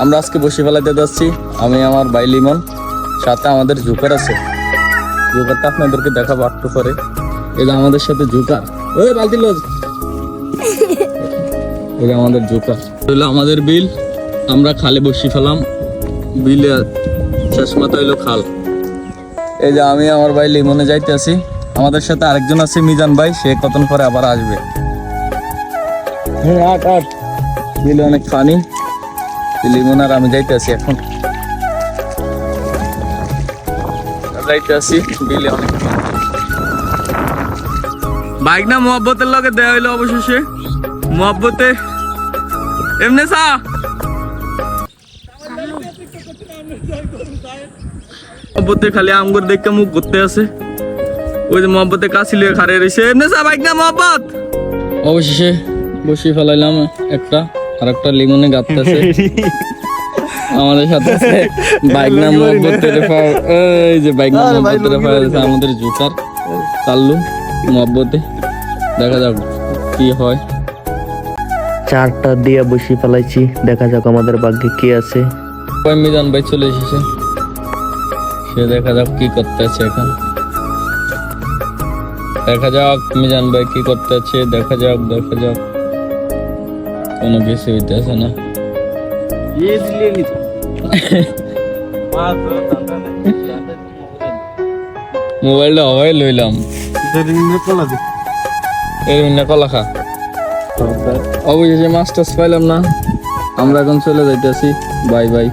আমরা আজকে বসি ফেলাইতে যাচ্ছি, আমি আমার ভাই লিমন, সাথে আমাদের জুকার আছে। জুকারটা আপনাদেরকে দেখাবো একটু পরে। এই যে আমাদের সাথে জুকার, ওই বালতি লোজ, এই যে আমাদের জুকার। হইলো আমাদের বিল, আমরা খালে বসি ফেলাম, বিলে চশমাতে হইলো খাল। এই যে আমি আমার ভাই লিমনে যাইতে আছি, আমাদের সাথে আরেকজন আছে মিজান ভাই, সে কতক্ষণ পরে আবার আসবে। বিলে অনেক পানি, লিমন আর আমি যাইতে আছি এখন, যাইতে আছি বিলে অনেক বাইক না মোহাব্বতের লগে দেয়া হইলো অবশেষে। মোহাব্বতে এমনি সা মোহাব্বতে খালি আমগুর দেখে মুখ করতে আছে। ওই যে মোহাব্বতে কাছি লিয়ে খারে রয়েছে, এমনি সা বাইক না মোহাব্বত। অবশেষে বসি ফেলাইলাম একটা, আর একটা লিমনে গাঁততেছে। আমাদের সাথে আছে বাইক না মোহাব্বতের, এই যে বাইক না মোহাব্বতের আমাদের জুকার কাল্লু মোহাব্বতে। দেখা যাক কি হয়। চারটা দিয়ে বসি ফেলাইছি, দেখা যাক আমাদের ভাগ্যে কি আছে। মিজান ভাই চলে এসেছে, সে দেখা যাক কি করতে আছে এখন। দেখা যাক মিজান ভাই কি করতে আছে, দেখা যাক দেখা যাক। কোনো কিছু হইতেছে না। মোবাইলটা হওয়াই লইলাম, কলা খা। অবশেষে মাস্টার্স পাইলাম না, আমরা এখন চলে যাইতেছি। Bye bye.